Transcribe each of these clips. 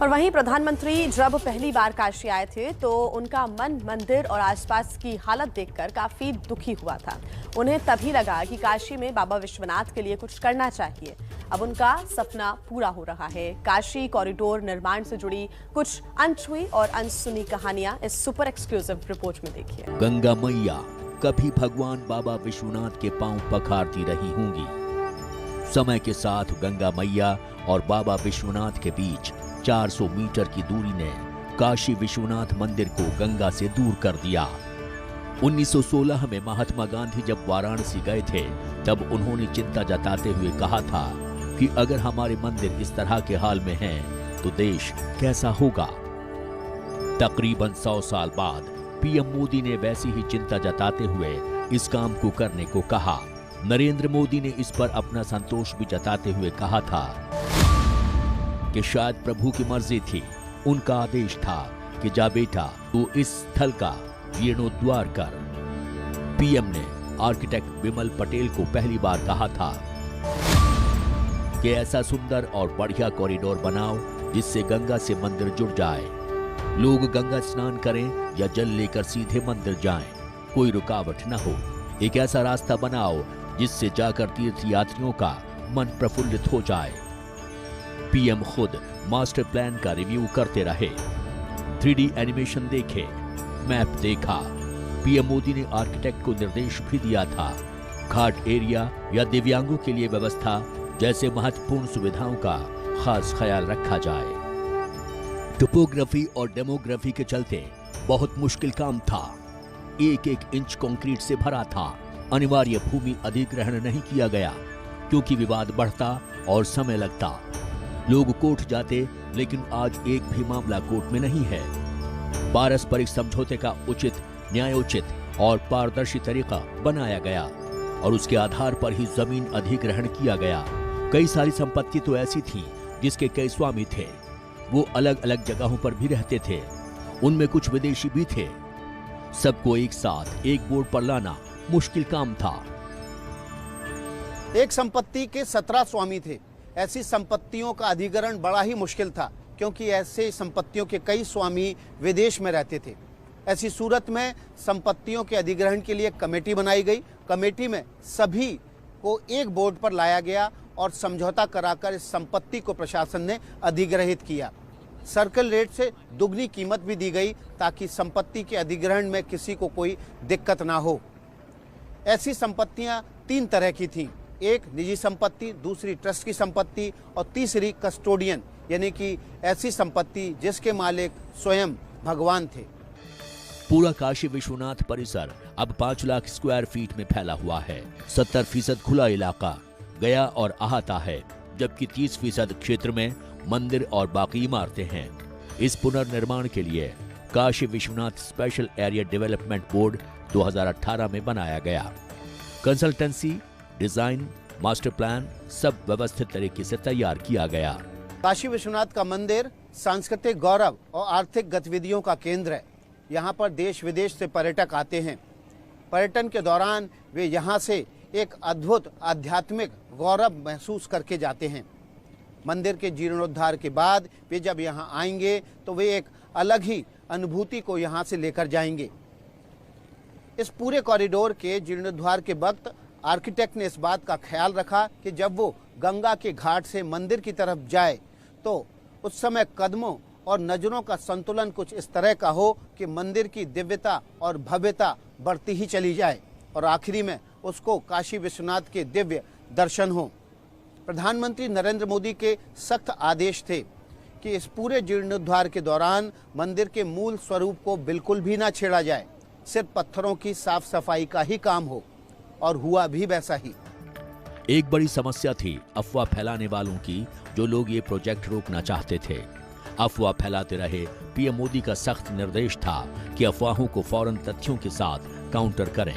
और वहीं प्रधानमंत्री जब पहली बार काशी आए थे तो उनका मन मंदिर और आसपास की हालत देखकर काफी दुखी हुआ था। उन्हें तभी लगा कि काशी में बाबा विश्वनाथ के लिए कुछ करना चाहिए। अब उनका सपना पूरा हो रहा है। काशी कॉरिडोर निर्माण से जुड़ी कुछ अनछुई और अनसुनी कहानियां इस सुपर एक्सक्लूसिव रिपोर्ट में देखिए। गंगा मैया कभी भगवान बाबा विश्वनाथ के पांव पखारती रही होंगी। समय के साथ गंगा मैया और बाबा विश्वनाथ के बीच 400 मीटर की दूरी ने काशी विश्वनाथ मंदिर को गंगा से दूर कर दिया। 1916 में महात्मा गांधी जब वाराणसी गए थे तब उन्होंने चिंता जताते हुए कहा था कि अगर हमारे मंदिर इस तरह के हाल में हैं तो देश कैसा होगा। तकरीबन 100 साल बाद पीएम मोदी ने वैसी ही चिंता जताते हुए इस काम को करने को कहा। नरेंद्र मोदी ने इस पर अपना संतोष भी जताते हुए कहा था कि शायद प्रभु की मर्जी थी, उनका आदेश था कि जा बेटा तू इस स्थल का जीर्णोद्धार कर। पीएम ने आर्किटेक्ट विमल पटेल को पहली बार कहा था कि ऐसा सुंदर और बढ़िया कॉरिडोर बनाओ जिससे गंगा से मंदिर जुड़ जाए। लोग गंगा स्नान करें या जल लेकर सीधे मंदिर जाएं, कोई रुकावट न हो। एक ऐसा रास्ता बनाओ जिससे जाकर तीर्थ यात्रियों का मन प्रफुल्लित हो जाए। पीएम खुद मास्टर प्लान का रिव्यू करते रहे, 3D एनिमेशन देखे, मैप देखा। पीएम मोदी ने आर्किटेक्ट को निर्देश भी दिया था घाट एरिया या दिव्यांगों के लिए व्यवस्था जैसे महत्वपूर्ण सुविधाओं का खास ख्याल रखा जाए। टोपोग्राफी और डेमोग्राफी के चलते बहुत मुश्किल काम था। एक एक इंच कंक्रीट से भरा था। अनिवार्य भूमि अधिग्रहण नहीं किया गया क्योंकि विवाद बढ़ता और समय लगता। लोग कोर्ट जाते, लेकिन आज एक भी मामला कोर्ट में नहीं है। पारस्परिक समझौते का उचित, न्यायोचित और पारदर्शी तरीका बनाया गया और उसके आधार पर ही जमीन अधिग्रहण किया गया। कई सारी संपत्ति तो ऐसी थी जिसके कई स्वामी थे। वो अलग अलग जगहों पर भी रहते थे। उनमें कुछ विदेशी भी थे। सबको एक साथ एक बोर्ड पर लाना मुश्किल काम था। एक संपत्ति के 17 स्वामी थे। ऐसी संपत्तियों का अधिग्रहण बड़ा ही मुश्किल था क्योंकि ऐसे संपत्तियों के कई स्वामी विदेश में रहते थे। ऐसी सूरत में संपत्तियों के अधिग्रहण के लिए कमेटी बनाई गई। कमेटी में सभी को एक बोर्ड पर लाया गया और समझौता कराकर इस संपत्ति को प्रशासन ने अधिग्रहित किया। सर्कल रेट से दुगनी कीमत भी दी गई ताकि संपत्ति के अधिग्रहण में किसी को कोई दिक्कत ना हो। ऐसी संपत्तियां 3 तरह की थीं। एक निजी संपत्ति, दूसरी ट्रस्ट की संपत्ति और तीसरी कस्टोडियन, यानी कि ऐसी संपत्ति जिसके मालिक स्वयं भगवान थे। पूरा काशी विश्वनाथ परिसर अब 5 लाख स्क्वायर फीट में फैला हुआ है। 70% खुला इलाका गया और अहाता है, जबकि 30% क्षेत्र में मंदिर और बाकी इमारतें हैं। इस पुनर्निर्माण के लिए Kashi Vishwanath special area development board 2018 में बनाया गया। कंसल्टेंसी, डिजाइन, मास्टर प्लान सब व्यवस्थित तरीके से तैयार किया गया। काशी विश्वनाथ का मंदिर सांस्कृतिक गौरव और आर्थिक गतिविधियों का केंद्र है। यहाँ पर देश विदेश से पर्यटक आते हैं। पर्यटन के दौरान वे यहाँ से एक अद्भुत आध्यात्मिक गौरव महसूस करके जाते हैं। मंदिर के जीर्णोद्धार के बाद वे जब यहाँ आएंगे तो वे एक अलग ही अनुभूति को यहाँ से लेकर जाएंगे। इस पूरे कॉरिडोर के जीर्णोद्धार के वक्त आर्किटेक्ट ने इस बात का ख्याल रखा कि जब वो गंगा के घाट से मंदिर की तरफ जाए तो उस समय कदमों और नजरों का संतुलन कुछ इस तरह का हो कि मंदिर की दिव्यता और भव्यता बढ़ती ही चली जाए और आखिरी में उसको काशी विश्वनाथ के दिव्य दर्शन हो। प्रधानमंत्री नरेंद्र मोदी के सख्त आदेश थे कि इस पूरे जीर्णोद्धार के दौरान मंदिर के मूल स्वरूप को बिल्कुल भी ना छेड़ा जाए, सिर्फ पत्थरों की साफ सफाई का ही काम हो, और हुआ भी वैसा ही। एक बड़ी समस्या थी अफवाह फैलाने वालों की, जो लोग ये प्रोजेक्ट रोकना चाहते थे। अफवाह फैलाते रहे। पीएम मोदी का सख्त निर्देश था कि अफवाहों को फौरन तथ्यों के साथ काउंटर करें।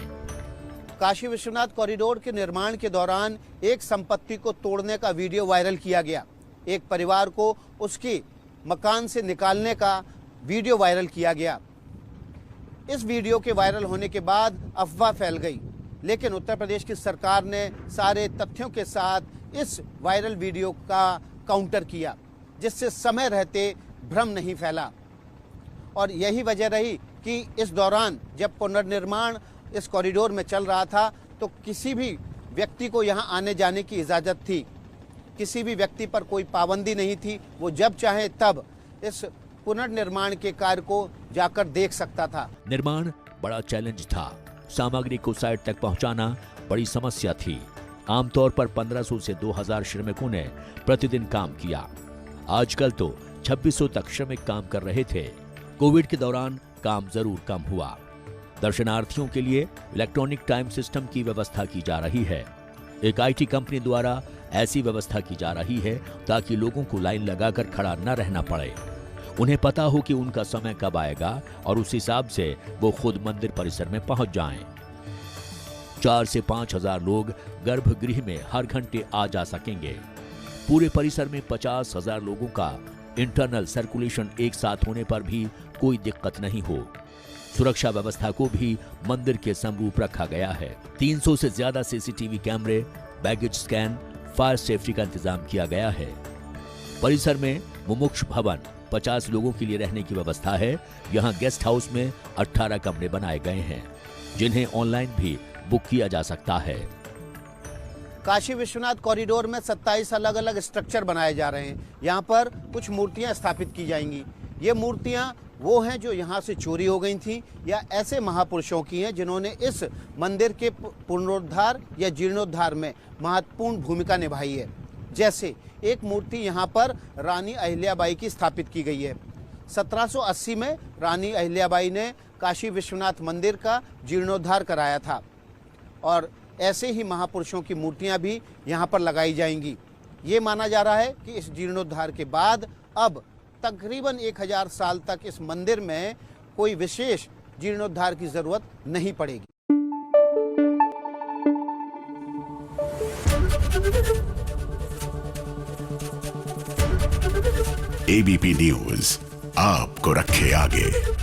काशी विश्वनाथ कॉरिडोर के निर्माण के दौरान एक संपत्ति को तोड़ने का वीडियो वायरल किया गया। एक परिवार को उसके मकान से निकालने का वीडियो वायरल किया गया। इस वीडियो के वायरल होने के बाद अफवाह फैल गई, लेकिन उत्तर प्रदेश की सरकार ने सारे तथ्यों के साथ इस वायरल वीडियो का काउंटर किया, जिससे समय रहते भ्रम नहीं फैला। और यही वजह रही कि इस दौरान जब पुनर्निर्माण इस कॉरिडोर में चल रहा था तो किसी भी व्यक्ति को यहाँ आने जाने की इजाज़त थी, किसी भी व्यक्ति पर कोई पाबंदी नहीं थी। वो जब चाहे तब इस पुनर्निर्माण के कार्य को जाकर देख सकता था। निर्माण बड़ा चैलेंज था। सामग्री को साइट तक पहुंचाना बड़ी समस्या थी। आमतौर पर 1500 से 2000 श्रमिकों ने प्रतिदिन काम किया। आजकल तो 2600 तक श्रमिक काम कर रहे थे। कोविड के दौरान काम जरूर कम हुआ। दर्शनार्थियों के लिए इलेक्ट्रॉनिक टाइम सिस्टम की व्यवस्था की जा रही है। एक IT कंपनी द्वारा ऐसी व्यवस्था की जा रही है ताकि लोगों को लाइन लगाकर खड़ा न रहना पड़े। उन्हें पता हो कि उनका समय कब आएगा और उस हिसाब से वो खुद मंदिर परिसर में पहुंच जाएं। 4 से 5 हजार लोग गर्भगृह में हर घंटे आ जा सकेंगे। पूरे परिसर में 50,000 लोगों का इंटरनल सर्कुलेशन एक साथ होने पर भी कोई दिक्कत नहीं हो। सुरक्षा व्यवस्था को भी मंदिर के समरूप रखा गया है। 300 से ज्यादा CCTV कैमरे, बैगेज स्कैन, फायर सेफ्टी का इंतजाम किया गया है। परिसर में मुमुक्ष भवन 50 लोगों के लिए रहने की व्यवस्था है। यहाँ गेस्ट हाउस में 18 कमरे बनाए गए हैं जिन्हें ऑनलाइन भी बुक किया जा सकता है। काशी विश्वनाथ कॉरिडोर में 27 अलग अलग स्ट्रक्चर बनाए जा रहे हैं। यहाँ पर कुछ मूर्तियाँ स्थापित की जाएंगी। ये मूर्तियाँ वो हैं जो यहाँ से चोरी हो गई थीं या ऐसे महापुरुषों की हैं जिन्होंने इस मंदिर के पुनरुद्धार या जीर्णोद्धार में महत्वपूर्ण भूमिका निभाई है। जैसे एक मूर्ति यहाँ पर रानी अहिल्याबाई की स्थापित की गई है। 1780 में रानी अहिल्याबाई ने काशी विश्वनाथ मंदिर का जीर्णोद्धार कराया था और ऐसे ही महापुरुषों की मूर्तियाँ भी यहाँ पर लगाई जाएंगी। ये माना जा रहा है कि इस जीर्णोद्धार के बाद अब तकरीबन 1000 साल तक इस मंदिर में कोई विशेष जीर्णोद्धार की जरूरत नहीं पड़ेगी। ABP न्यूज आपको रखे आगे।